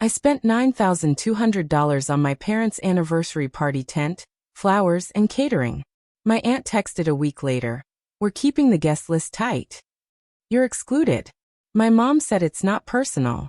I spent $9,200 on my parents' anniversary party tent, flowers, and catering. My aunt texted a week later, "We're keeping the guest list tight. You're excluded." My mom said it's not personal.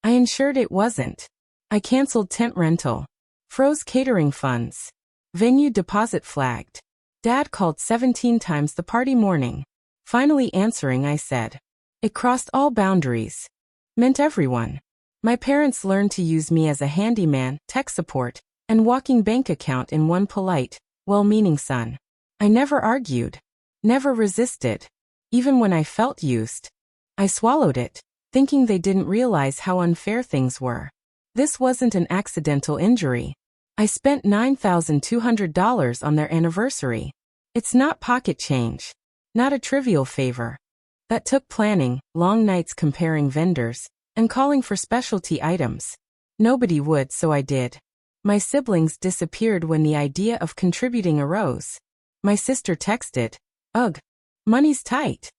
I ensured it wasn't. I canceled tent rental. Froze catering funds. Venue deposit flagged. Dad called 17 times the party morning. Finally answering, I said. It crossed all boundaries. Meant everyone. My parents learned to use me as a handyman, tech support, and walking bank account in one polite, well-meaning son. I never argued. Never resisted. Even when I felt used. I swallowed it, thinking they didn't realize how unfair things were. This wasn't an accidental injury. I spent $9,200 on their anniversary. It's not pocket change. Not a trivial favor. That took planning, long nights comparing vendors, and calling for specialty items. Nobody would, so I did. My siblings disappeared when the idea of contributing arose. My sister texted, "Ugh, money's tight.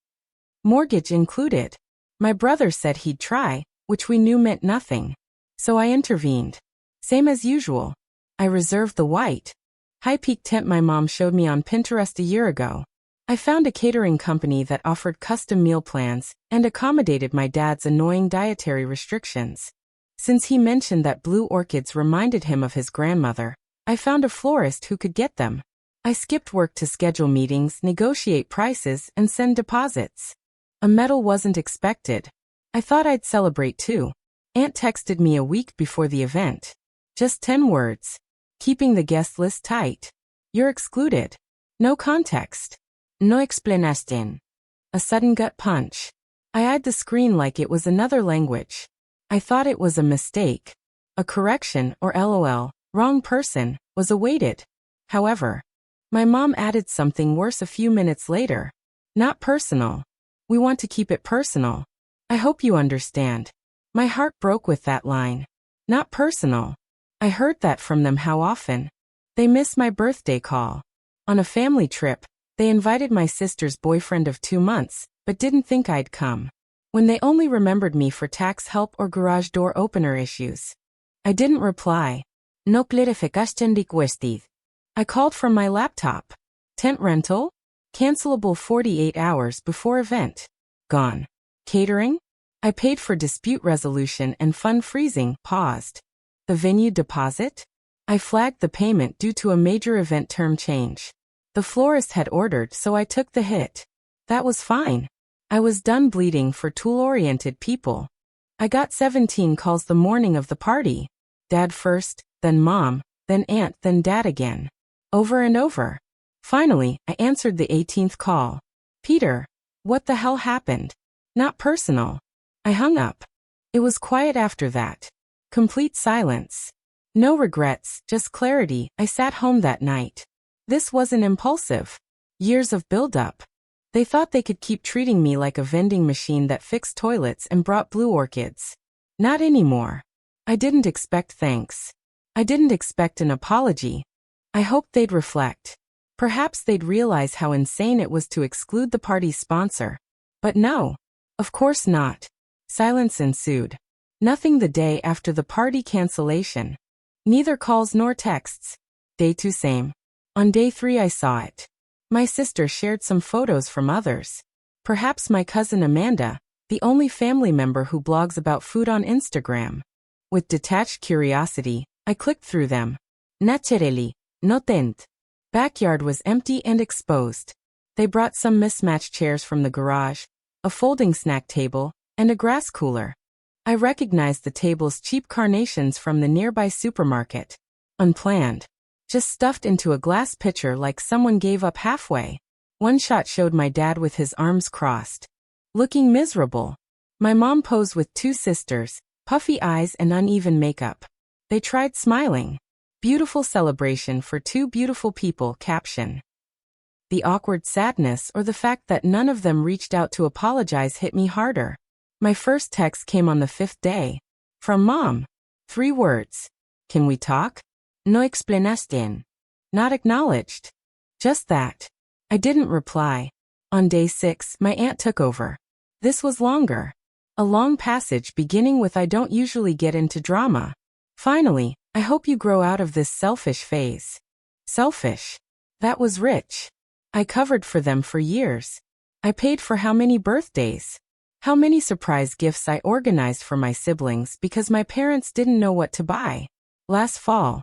Mortgage included." My brother said he'd try, which we knew meant nothing. So I intervened. Same as usual. I reserved the white, high-peak tent my mom showed me on Pinterest a year ago. I found a catering company that offered custom meal plans and accommodated my dad's annoying dietary restrictions. Since he mentioned that blue orchids reminded him of his grandmother, I found a florist who could get them. I skipped work to schedule meetings, negotiate prices, and send deposits. A medal wasn't expected. I thought I'd celebrate too. Aunt texted me a week before the event. Just 10 words. Keeping the guest list tight. You're excluded. No context. No explanación. A sudden gut punch. I eyed the screen like it was another language. I thought it was a mistake. A correction, or LOL, wrong person, was awaited. However, my mom added something worse a few minutes later. Not personal. We want to keep it personal. I hope you understand. My heart broke with that line. Not personal. I heard that from them how often. They miss my birthday call. On a family trip, they invited my sister's boyfriend of 2 months, but didn't think I'd come. When they only remembered me for tax help or garage door opener issues. I didn't reply. No clarificación requested. I called from my laptop. Tent rental? Cancelable 48 hours before event. Gone. Catering? I paid for dispute resolution and fund freezing, paused. The venue deposit? I flagged the payment due to a major event term change. The florist had ordered, so I took the hit. That was fine. I was done bleeding for tool-oriented people. I got 17 calls the morning of the party. Dad first, then mom, then aunt, then dad again. Over and over. Finally, I answered the 18th call. "Peter, what the hell happened?" Not personal. I hung up. It was quiet after that. Complete silence. No regrets, just clarity. I sat home that night. This wasn't impulsive. Years of build-up. They thought they could keep treating me like a vending machine that fixed toilets and brought blue orchids. Not anymore. I didn't expect thanks. I didn't expect an apology. I hoped they'd reflect. Perhaps they'd realize how insane it was to exclude the party's sponsor. But no. Of course not. Silence ensued. Nothing the day after the party cancellation. Neither calls nor texts. Day 2 same. On day 3 I saw it. My sister shared some photos from others. Perhaps my cousin Amanda, the only family member who blogs about food on Instagram. With detached curiosity, I clicked through them. Naturally, no tent. Backyard was empty and exposed. They brought some mismatched chairs from the garage, a folding snack table, and a grass cooler. I recognized the table's cheap carnations from the nearby supermarket. Unplanned. Just stuffed into a glass pitcher like someone gave up halfway. One shot showed my dad with his arms crossed. Looking miserable. My mom posed with 2 sisters, puffy eyes and uneven makeup. They tried smiling. Beautiful celebration for 2 beautiful people. Caption. The awkward sadness or the fact that none of them reached out to apologize hit me harder. My first text came on the 5th day. From Mom. 3 words. Can we talk? No explanación. Not acknowledged. Just that. I didn't reply. On day 6, my aunt took over. This was longer. A long passage beginning with "I don't usually get into drama. Finally, I hope you grow out of this selfish phase." Selfish. That was rich. I covered for them for years. I paid for how many birthdays? How many surprise gifts I organized for my siblings because my parents didn't know what to buy. Last fall,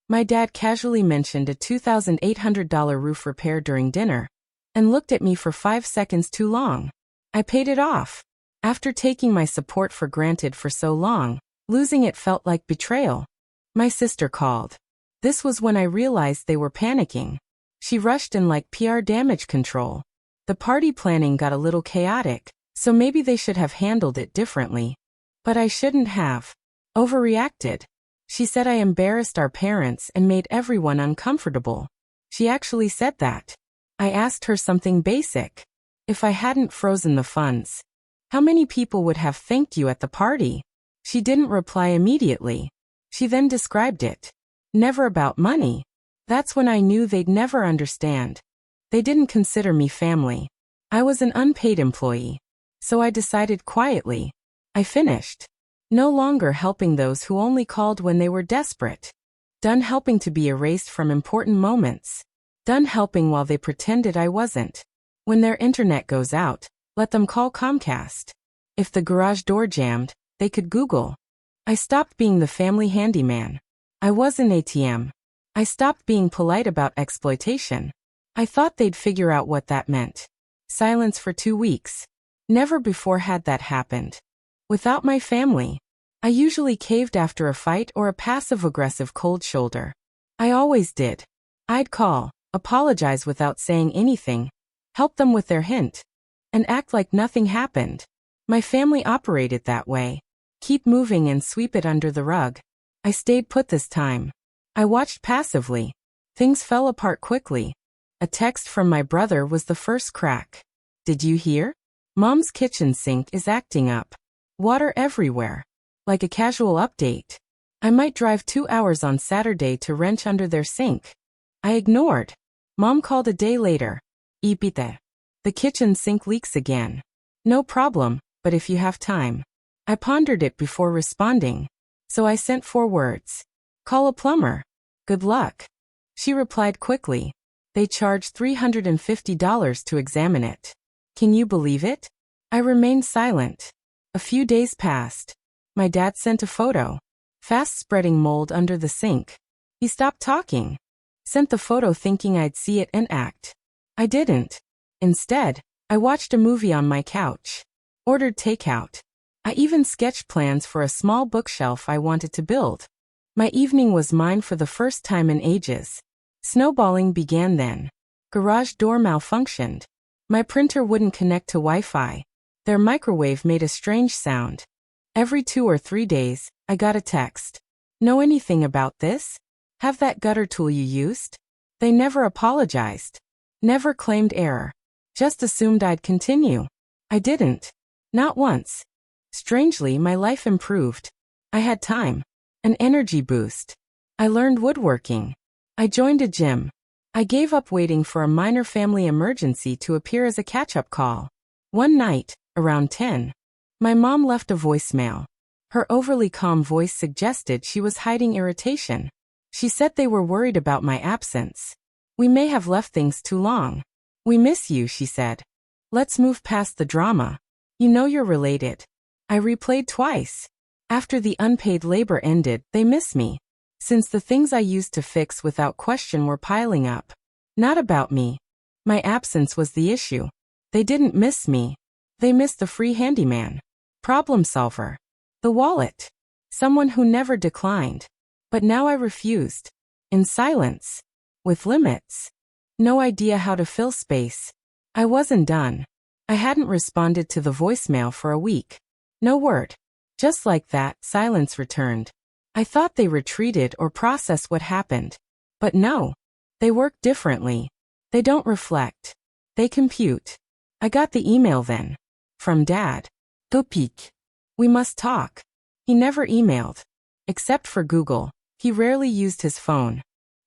my dad casually mentioned a $2,800 roof repair during dinner and looked at me for 5 seconds too long. I paid it off. After taking my support for granted for so long, losing it felt like betrayal. My sister called. This was when I realized they were panicking. She rushed in like PR damage control. The party planning got a little chaotic, so maybe they should have handled it differently. But I shouldn't have. Overreacted. She said I embarrassed our parents and made everyone uncomfortable. She actually said that. I asked her something basic. If I hadn't frozen the funds, how many people would have thanked you at the party? She didn't reply immediately. She then described it. Never about money. That's when I knew they'd never understand. They didn't consider me family. I was an unpaid employee. So I decided quietly. I finished. No longer helping those who only called when they were desperate. Done helping to be erased from important moments. Done helping while they pretended I wasn't. When their internet goes out, let them call Comcast. If the garage door jammed, they could Google. I stopped being the family handyman. I was an ATM. I stopped being polite about exploitation. I thought they'd figure out what that meant. Silence for 2 weeks. Never before had that happened. Without my family, I usually caved after a fight or a passive-aggressive cold shoulder. I always did. I'd call, apologize without saying anything, help them with their hint, and act like nothing happened. My family operated that way. Keep moving and sweep it under the rug. I stayed put this time. I watched passively. Things fell apart quickly. A text from my brother was the first crack. Did you hear? Mom's kitchen sink is acting up. Water everywhere. Like a casual update. I might drive 2 hours on Saturday to wrench under their sink. I ignored. Mom called a day later. Ipite. The kitchen sink leaks again. No problem, but if you have time. I pondered it before responding. So I sent 4 words. Call a plumber. Good luck. She replied quickly. They charged $350 to examine it. Can you believe it? I remained silent. A few days passed. My dad sent a photo. Fast-spreading mold under the sink. He stopped talking. Sent the photo thinking I'd see it and act. I didn't. Instead, I watched a movie on my couch. Ordered takeout. I even sketched plans for a small bookshelf I wanted to build. My evening was mine for the first time in ages. Snowballing began then. Garage door malfunctioned. My printer wouldn't connect to Wi-Fi. Their microwave made a strange sound. Every 2 or 3 days, I got a text. Know anything about this? Have that gutter tool you used? They never apologized. Never claimed error. Just assumed I'd continue. I didn't. Not once. Strangely, my life improved. I had time. An energy boost. I learned woodworking. I joined a gym. I gave up waiting for a minor family emergency to appear as a catch-up call. One night, around 10, my mom left a voicemail. Her overly calm voice suggested she was hiding irritation. She said they were worried about my absence. We may have left things too long. We miss you, she said. Let's move past the drama. You know you're related. I replayed twice. After the unpaid labor ended, they miss me. Since the things I used to fix without question were piling up. Not about me. My absence was the issue. They didn't miss me. They missed the free handyman. Problem solver. The wallet. Someone who never declined. But now I refused. In silence. With limits. No idea how to fill space. I wasn't done. I hadn't responded to the voicemail for a week. No word. Just like that, silence returned. I thought they retreated or processed what happened. But no. They work differently. They don't reflect. They compute. I got the email then. From Dad. Topic. We must talk. He never emailed. Except for Google. He rarely used his phone.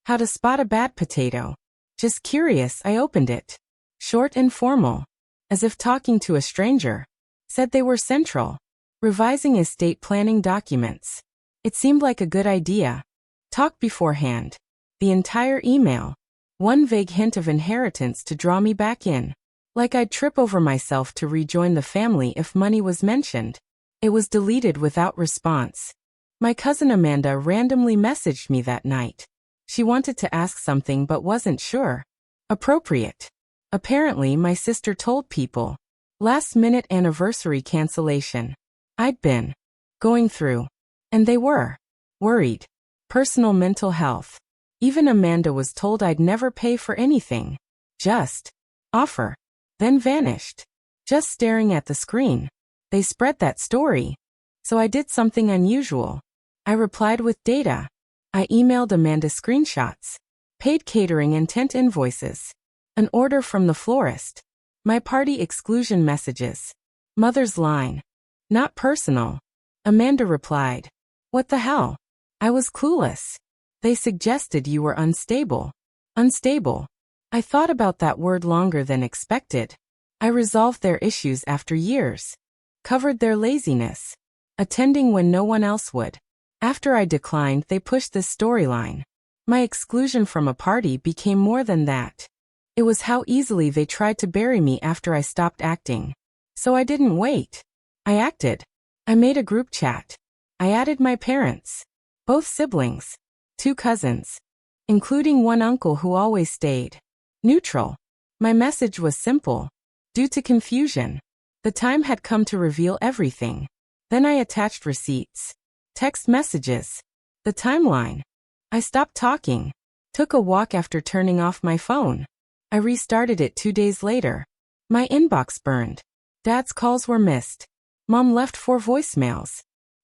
How to spot a bad potato. Just curious, I opened it. Short and formal. As if talking to a stranger. Said they were central. Revising estate planning documents. It seemed like a good idea. Talk beforehand. The entire email. One vague hint of inheritance to draw me back in. Like I'd trip over myself to rejoin the family if money was mentioned. It was deleted without response. My cousin Amanda randomly messaged me that night. She wanted to ask something but wasn't sure. Appropriate. Apparently my sister told people. Last-minute anniversary cancellation. I'd been going through. And they were worried. Personal mental health. Even Amanda was told I'd never pay for anything. Just offer. Then vanished. Just staring at the screen. They spread that story. So I did something unusual. I replied with data. I emailed Amanda screenshots. Paid catering and tent invoices. An order from the florist. My party exclusion messages. Mother's line. Not personal. Amanda replied. What the hell? I was clueless. They suggested you were unstable. Unstable. I thought about that word longer than expected. I resolved their issues after years. Covered their laziness. Attending when no one else would. After I declined, they pushed this storyline. My exclusion from a party became more than that. It was how easily they tried to bury me after I stopped acting. So I didn't wait. I acted. I made a group chat. I added my parents. Both siblings. 2 cousins. Including one uncle who always stayed neutral. My message was simple. Due to confusion. The time had come to reveal everything. Then I attached receipts. Text messages. The timeline. I stopped talking. Took a walk after turning off my phone. I restarted it 2 days later. My inbox burned. Dad's calls were missed. Mom left 4 voicemails.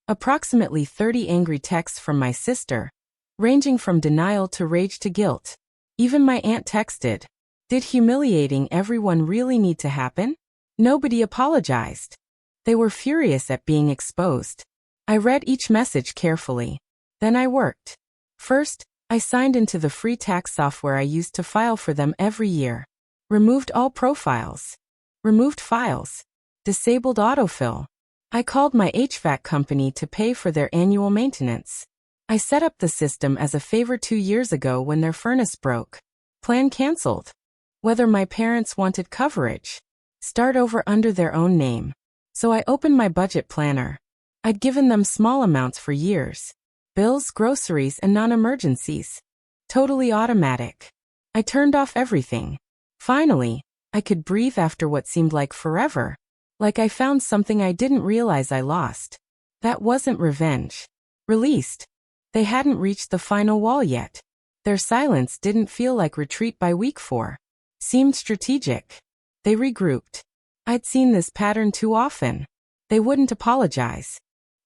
Approximately 30 angry texts from my sister. Ranging from denial to rage to guilt. Even my aunt texted. Did humiliating everyone really need to happen? Nobody apologized. They were furious at being exposed. I read each message carefully. Then I worked. First, I signed into the free tax software I used to file for them every year. Removed all profiles. Removed files. Disabled autofill. I called my HVAC company to pay for their annual maintenance. I set up the system as a favor 2 years ago when their furnace broke. Plan canceled. Whether my parents wanted coverage. Start over under their own name. So I opened my budget planner. I'd given them small amounts for years. Bills, groceries, and non-emergencies. Totally automatic. I turned off everything. Finally, I could breathe after what seemed like forever. Like I found something I didn't realize I lost. That wasn't revenge. Released. They hadn't reached the final wall yet. Their silence didn't feel like retreat by week 4. Seemed strategic. They regrouped. I'd seen this pattern too often. They wouldn't apologize.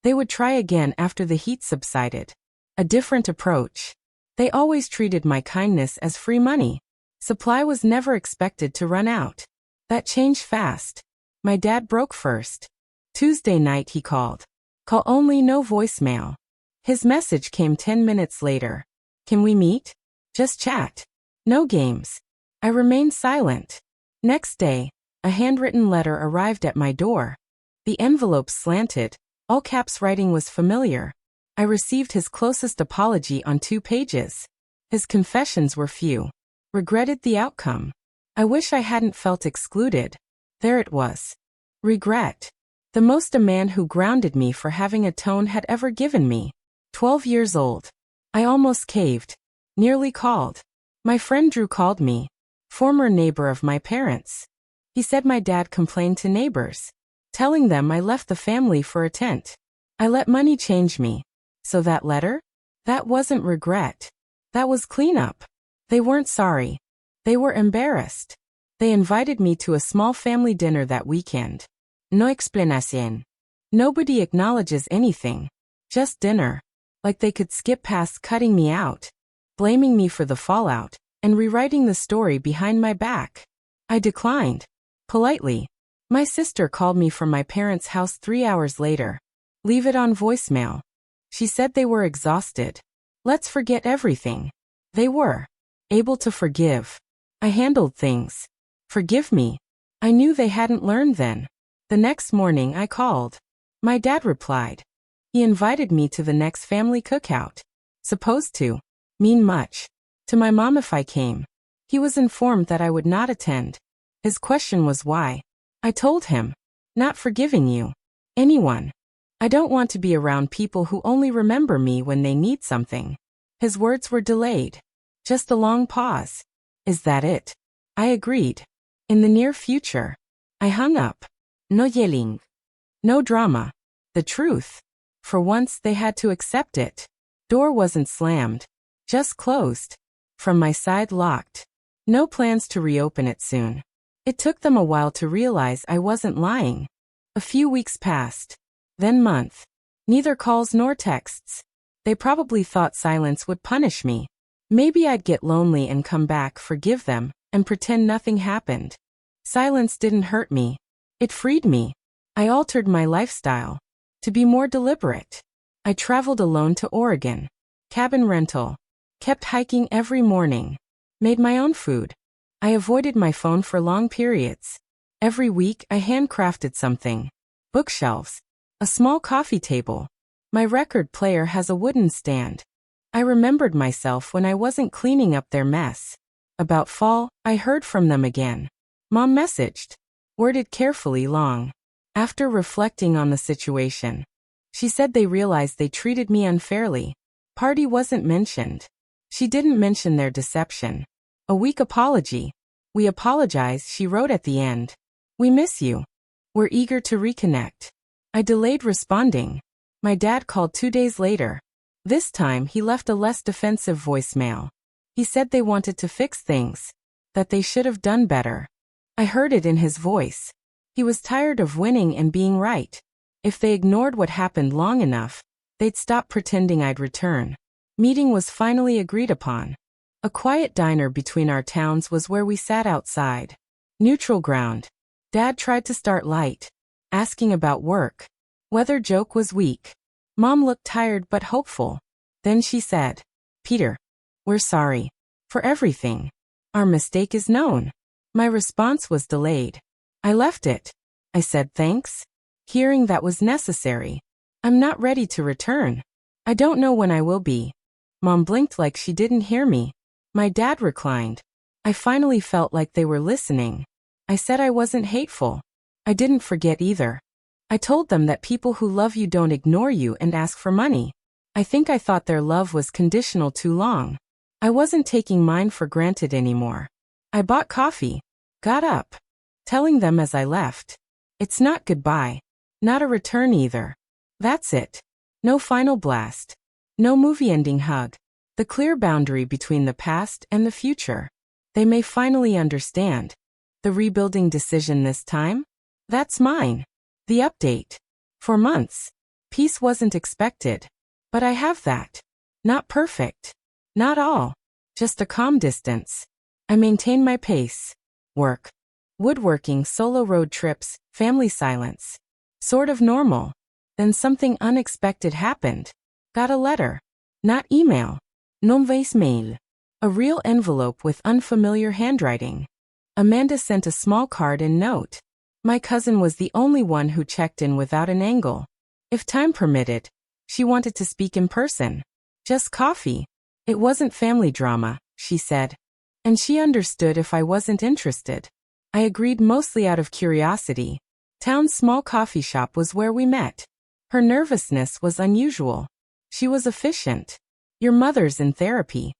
They would try again after the heat subsided. A different approach. They always treated my kindness as free money. Supply was never expected to run out. That changed fast. My dad broke first. Tuesday night he called. Call only, no voicemail. His message came 10 minutes later. Can we meet? Just chat. No games. I remained silent. Next day, a handwritten letter arrived at my door. The envelope slanted. All caps writing was familiar. I received his closest apology on 2 pages. His confessions were few. Regretted the outcome. I wish I hadn't felt excluded. There it was. Regret. The most a man who grounded me for having a tone had ever given me. 12 years old. I almost caved. Nearly called. My friend Drew called me. Former neighbor of my parents. He said my dad complained to neighbors. Telling them I left the family for a tent. I let money change me. So that letter? That wasn't regret. That was cleanup. They weren't sorry. They were embarrassed. They invited me to a small family dinner that weekend. No explicación. Nobody acknowledges anything. Just dinner. Like they could skip past cutting me out, blaming me for the fallout, and rewriting the story behind my back. I declined. Politely. My sister called me from my parents' house 3 hours later. Leave it on voicemail. She said they were exhausted. Let's forget everything. They were. Able to forgive. I handled things. Forgive me. I knew they hadn't learned then. The next morning I called. My dad replied. He invited me to the next family cookout. Supposed to mean much to my mom if I came. He was informed that I would not attend. His question was why. I told him, not forgiving you. Anyone. I don't want to be around people who only remember me when they need something. His words were delayed. Just a long pause. Is that it? I agreed. In the near future. I hung up. No yelling. No drama. The truth. For once they had to accept it. Door wasn't slammed. Just closed. From my side locked. No plans to reopen it soon. It took them a while to realize I wasn't lying. A few weeks passed. Then month. Neither calls nor texts. They probably thought silence would punish me. Maybe I'd get lonely and come back, forgive them, and pretend nothing happened. Silence didn't hurt me. It freed me. I altered my lifestyle. To be more deliberate. I traveled alone to Oregon. Cabin rental. Kept hiking every morning. Made my own food. I avoided my phone for long periods. Every week I handcrafted something. Bookshelves. A small coffee table. My record player has a wooden stand. I remembered myself when I wasn't cleaning up their mess. About fall, I heard from them again. Mom messaged. Worded carefully long. After reflecting on the situation. She said they realized they treated me unfairly. Party wasn't mentioned. She didn't mention their deception. A weak apology. We apologize, she wrote at the end. We miss you. We're eager to reconnect. I delayed responding. My dad called 2 days later. This time he left a less defensive voicemail. He said they wanted to fix things. That they should have done better. I heard it in his voice. He was tired of winning and being right. If they ignored what happened long enough, they'd stop pretending I'd return. Meeting was finally agreed upon. A quiet diner between our towns was where we sat outside. Neutral ground. Dad tried to start light. Asking about work. Weather joke was weak. Mom looked tired but hopeful. Then she said, Peter, we're sorry. For everything. Our mistake is known. My response was delayed. I left it. I said thanks. Hearing that was necessary. I'm not ready to return. I don't know when I will be. Mom blinked like she didn't hear me. My dad reclined. I finally felt like they were listening. I said I wasn't hateful. I didn't forget either. I told them that people who love you don't ignore you and ask for money. I think I thought their love was conditional too long. I wasn't taking mine for granted anymore. I bought coffee. Got up. Telling them as I left. It's not goodbye. Not a return either. That's it. No final blast. No movie ending hug. The clear boundary between the past and the future. They may finally understand. The rebuilding decision this time? That's mine. The update. For months. Peace wasn't expected. But I have that. Not perfect. Not all. Just a calm distance. I maintain my pace. Work. Woodworking, solo road trips, family silence. Sort of normal. Then something unexpected happened. Got a letter. Not email. Non voicemail. A real envelope with unfamiliar handwriting. Amanda sent a small card and note. My cousin was the only one who checked in without an angle. If time permitted, she wanted to speak in person. Just coffee. It wasn't family drama, she said. And she understood if I wasn't interested. I agreed mostly out of curiosity. Town's small coffee shop was where we met. Her nervousness was unusual. She was efficient. Your mother's in therapy.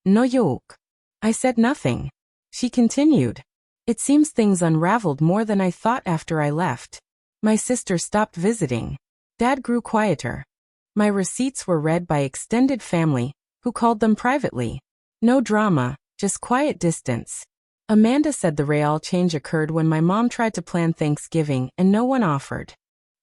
No joke. I said nothing. She continued. It seems things unraveled more than I thought after I left. My sister stopped visiting. Dad grew quieter. My receipts were read by extended family, who called them privately. No drama, just quiet distance. Amanda said the real change occurred when my mom tried to plan Thanksgiving and no one offered.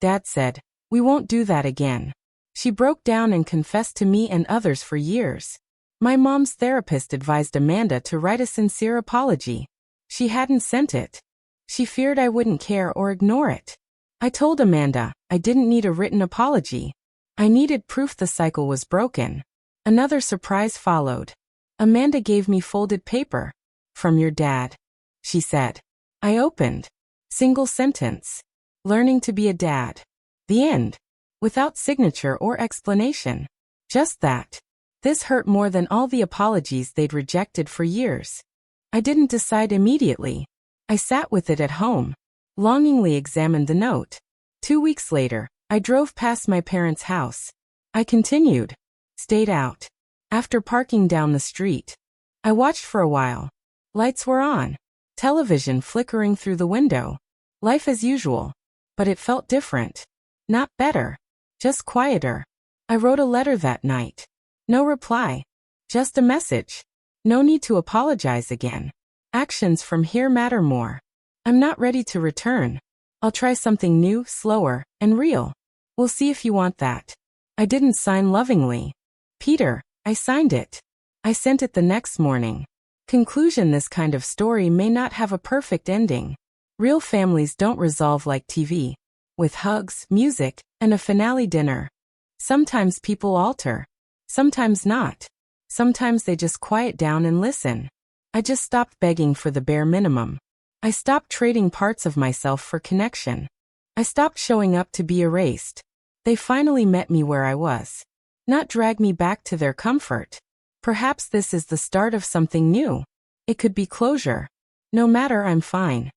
Dad said, we won't do that again. She broke down and confessed to me and others for years. My mom's therapist advised Amanda to write a sincere apology. She hadn't sent it. She feared I wouldn't care or ignore it. I told Amanda I didn't need a written apology. I needed proof the cycle was broken. Another surprise followed. Amanda gave me folded paper. From your dad, she said. I opened. Single sentence. Learning to be a dad. The end. without signature or explanation. Just that. This hurt more than all the apologies they'd rejected for years. I didn't decide immediately. I sat with it at home, longingly examined the note. 2 weeks later, I drove past my parents' house. I continued. Stayed out. After parking down the street, I watched for a while. Lights were on. Television flickering through the window. Life as usual. But it felt different. Not better. Just quieter. I wrote a letter that night. No reply. Just a message. No need to apologize again. Actions from here matter more. I'm not ready to return. I'll try something new, slower, and real. We'll see if you want that. I didn't sign lovingly. Peter, I signed it. I sent it the next morning. Conclusion: this kind of story may not have a perfect ending. Real families don't resolve like TV, with hugs, music, and a finale dinner. Sometimes people alter. Sometimes not. Sometimes they just quiet down and listen. I just stopped begging for the bare minimum. I stopped trading parts of myself for connection. I stopped showing up to be erased. They finally met me where I was. Not drag me back to their comfort. Perhaps this is the start of something new. It could be closure. No matter, I'm fine.